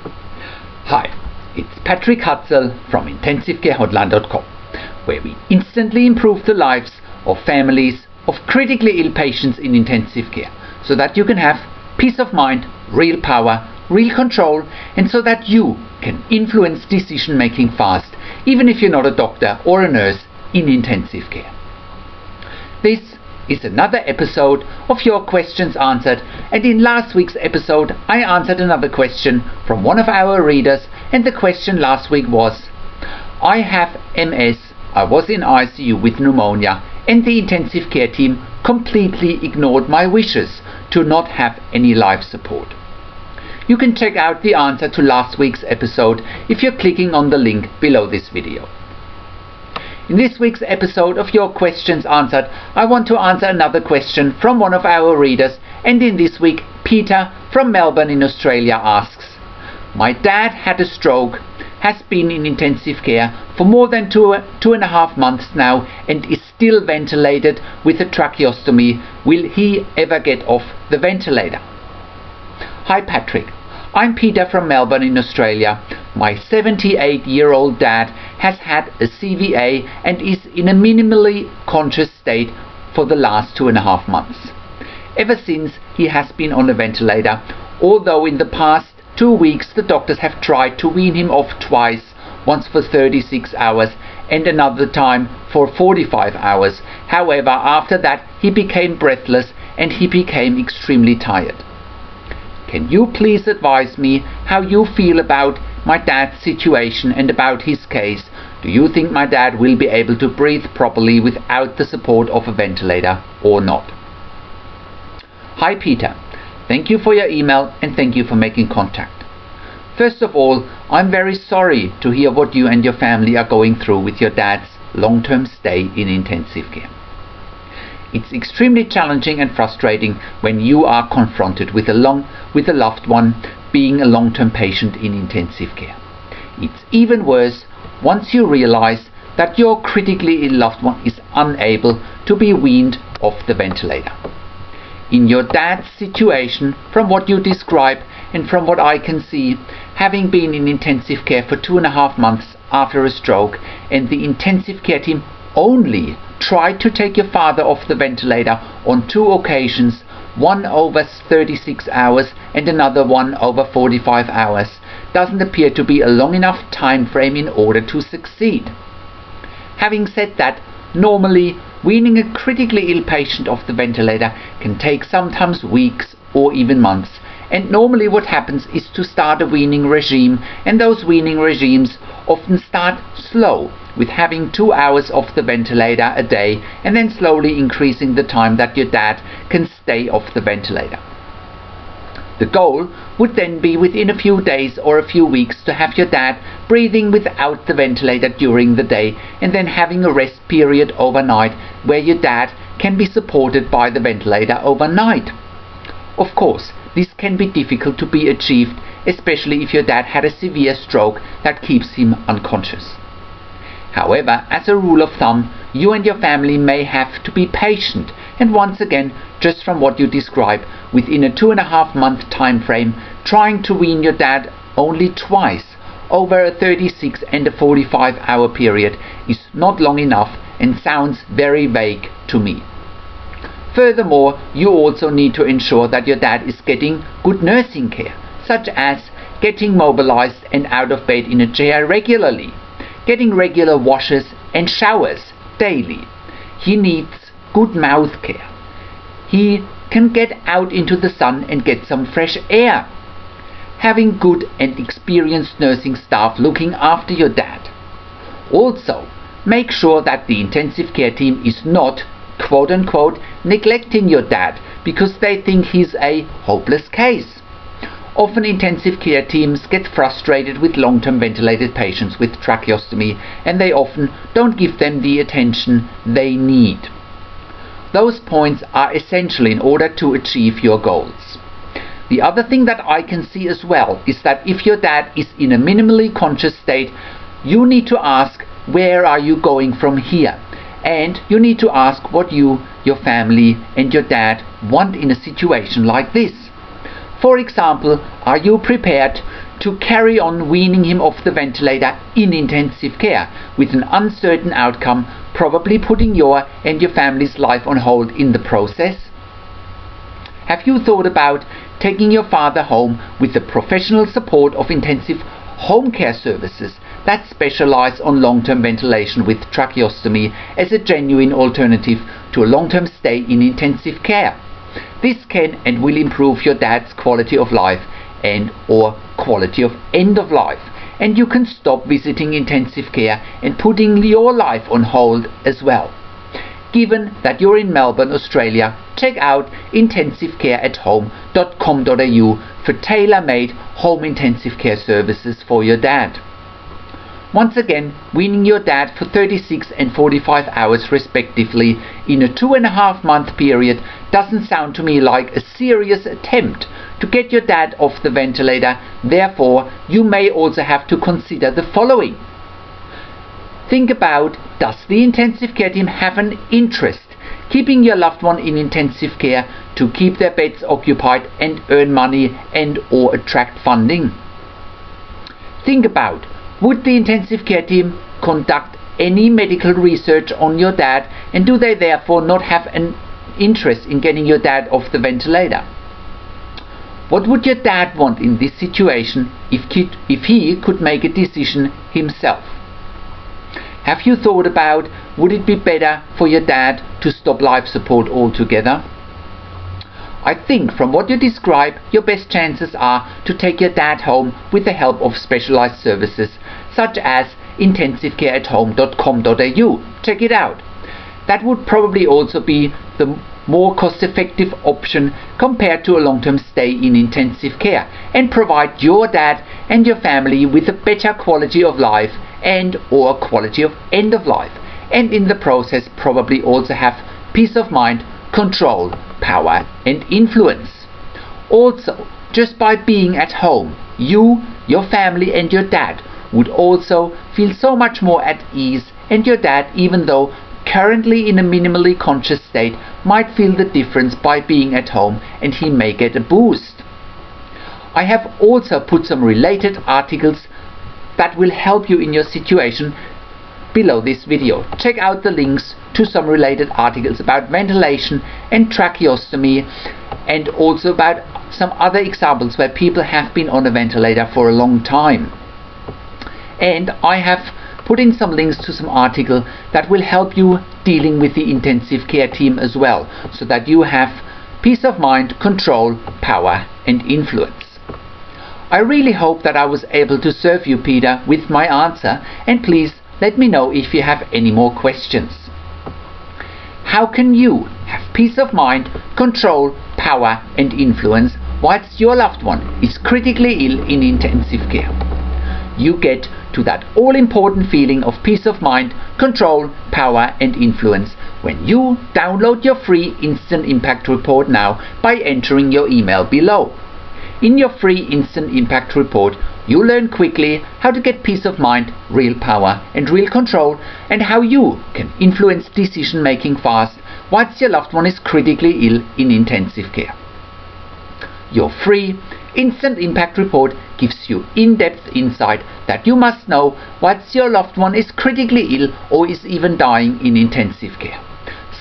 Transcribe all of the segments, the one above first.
Hi, it's Patrick Hutzel from IntensiveCareHotline.com, where we instantly improve the lives of families of critically ill patients in intensive care, so that you can have peace of mind, real power, real control, and so that you can influence decision making fast, even if you're not a doctor or a nurse in intensive care. This is another episode of Your Questions Answered, and in last week's episode I answered another question from one of our readers, and the question last week was: I have MS, I was in ICU with pneumonia, and the intensive care team completely ignored my wishes to not have any life support. You can check out the answer to last week's episode if you're clicking on the link below this video. In this week's episode of Your Questions Answered, I want to answer another question from one of our readers, and in this week Peter from Melbourne in Australia asks: my dad had a stroke, has been in intensive care for more than two and a half months now, and is still ventilated with a tracheostomy. Will he ever get off the ventilator? Hi Patrick, I'm Peter from Melbourne in Australia. My 78-year-old dad has had a CVA and is in a minimally conscious state for the last 2.5 months. Ever since he has been on a ventilator, although in the past 2 weeks the doctors have tried to wean him off twice, once for 36 hours and another time for 45 hours. However, after that he became breathless and he became extremely tired. Can you please advise me how you feel about my dad's situation and about his case? Do you think my dad will be able to breathe properly without the support of a ventilator or not? Hi Peter, thank you for your email and thank you for making contact. First of all, I'm very sorry to hear what you and your family are going through with your dad's long-term stay in intensive care. It's extremely challenging and frustrating when you are confronted with a loved one being a long-term patient in intensive care. It's even worse once you realize that your critically ill loved one is unable to be weaned off the ventilator. In your dad's situation, from what you describe and from what I can see, having been in intensive care for 2.5 months after a stroke, and the intensive care team only tried to take your father off the ventilator on 2 occasions, one over 36 hours and another one over 45 hours, doesn't appear to be a long enough time frame in order to succeed. Having said that, normally weaning a critically ill patient off the ventilator can take sometimes weeks or even months, and normally what happens is to start a weaning regime, and those weaning regimes often start slow, with having 2 hours off the ventilator a day and then slowly increasing the time that your dad can stay off the ventilator. The goal would then be within a few days or a few weeks to have your dad breathing without the ventilator during the day, and then having a rest period overnight where your dad can be supported by the ventilator overnight. Of course, this can be difficult to be achieved, especially if your dad had a severe stroke that keeps him unconscious. However, as a rule of thumb, you and your family may have to be patient, and once again, just from what you describe, within a 2.5 month time frame, trying to wean your dad only twice over a 36 and a 45 hour period is not long enough and sounds very vague to me. Furthermore, you also need to ensure that your dad is getting good nursing care, such as getting mobilized and out of bed in a chair regularly, getting regular washes and showers daily. He needs good mouth care. He can get out into the sun and get some fresh air. Having good and experienced nursing staff looking after your dad. Also, make sure that the intensive care team is not, quote-unquote, neglecting your dad because they think he's a hopeless case. Often intensive care teams get frustrated with long-term ventilated patients with tracheostomy, and they often don't give them the attention they need. Those points are essential in order to achieve your goals. The other thing that I can see as well is that if your dad is in a minimally conscious state, you need to ask, where are you going from here? And you need to ask what you, your family and your dad want in a situation like this. For example, are you prepared to carry on weaning him off the ventilator in intensive care with an uncertain outcome, probably putting your and your family's life on hold in the process? Have you thought about taking your father home with the professional support of intensive home care services that specialize on long-term ventilation with tracheostomy as a genuine alternative to a long-term stay in intensive care? This can and will improve your dad's quality of life and or quality of end of life, and you can stop visiting intensive care and putting your life on hold as well. Given that you're in Melbourne, Australia, check out intensivecareathome.com.au for tailor-made home intensive care services for your dad. Once again, weaning your dad for 36 and 45 hours respectively in a 2.5-month period doesn't sound to me like a serious attempt to get your dad off the ventilator. Therefore, you may also have to consider the following. Think about, does the intensive care team have an interest keeping your loved one in intensive care to keep their beds occupied and earn money and or attract funding? Think about, would the intensive care team conduct any medical research on your dad, and do they therefore not have an interest in getting your dad off the ventilator? What would your dad want in this situation if he could make a decision himself? Have you thought about, would it be better for your dad to stop life support altogether? I think from what you describe, your best chances are to take your dad home with the help of specialized services such as intensivecareathome.com.au. Check it out. That would probably also be the more cost-effective option compared to a long-term stay in intensive care, and provide your dad and your family with a better quality of life and or quality of end of life, and in the process probably also have peace of mind, control, power and influence. Also, just by being at home, you, your family and your dad would also feel so much more at ease, and your dad, even though currently in a minimally conscious state, might feel the difference by being at home, and he may get a boost. I have also put some related articles that will help you in your situation below this video. Check out the links to some related articles about ventilation and tracheostomy, and also about some other examples where people have been on a ventilator for a long time. And I have put in some links to some articles that will help you dealing with the intensive care team as well, so that you have peace of mind, control, power and influence. I really hope that I was able to serve you, Peter, with my answer, and please let me know if you have any more questions. How can you have peace of mind, control, power and influence whilst your loved one is critically ill in intensive care? You get to that all-important feeling of peace of mind, control, power and influence when you download your free Instant Impact Report now by entering your email below. In your free Instant Impact Report, you learn quickly how to get peace of mind, real power and real control, and how you can influence decision making fast whilst your loved one is critically ill in intensive care. Your free Instant Impact Report gives you in-depth insight that you must know whilst your loved one is critically ill or is even dying in intensive care.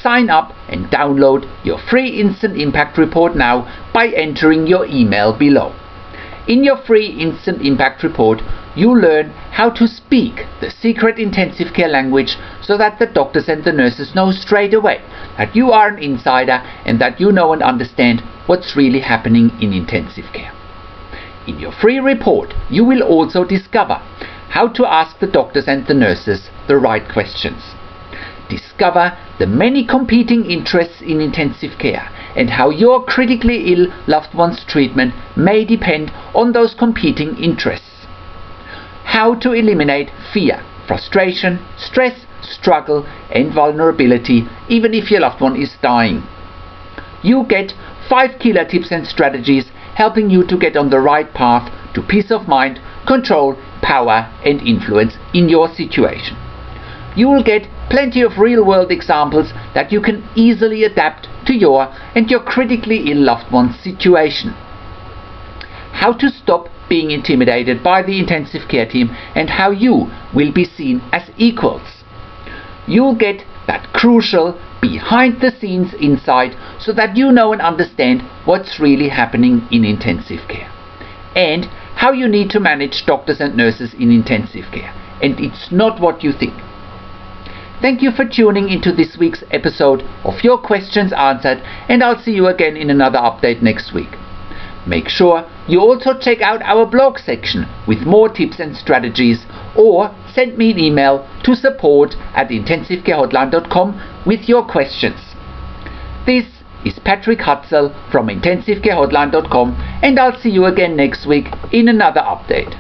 Sign up and download your free Instant Impact Report now by entering your email below. In your free Instant Impact Report, you learn how to speak the secret intensive care language so that the doctors and the nurses know straight away that you are an insider and that you know and understand what's really happening in intensive care. In your free report, you will also discover how to ask the doctors and the nurses the right questions. Discover the many competing interests in intensive care and how your critically ill loved one's treatment may depend on those competing interests. How to eliminate fear, frustration, stress, struggle and vulnerability even if your loved one is dying. You get 5 killer tips and strategies helping you to get on the right path to peace of mind, control, power and influence in your situation. You will get plenty of real-world examples that you can easily adapt to your and your critically ill loved one's situation. How to stop being intimidated by the intensive care team and how you will be seen as equals. You'll get that crucial behind the scenes insight so that you know and understand what's really happening in intensive care and how you need to manage doctors and nurses in intensive care. And it's not what you think. Thank you for tuning into this week's episode of Your Questions Answered, and I'll see you again in another update next week. Make sure you also check out our blog section with more tips and strategies, or send me an email to support@intensivecarehotline.com with your questions. This is Patrick Hutzel from intensivecarehotline.com, and I'll see you again next week in another update.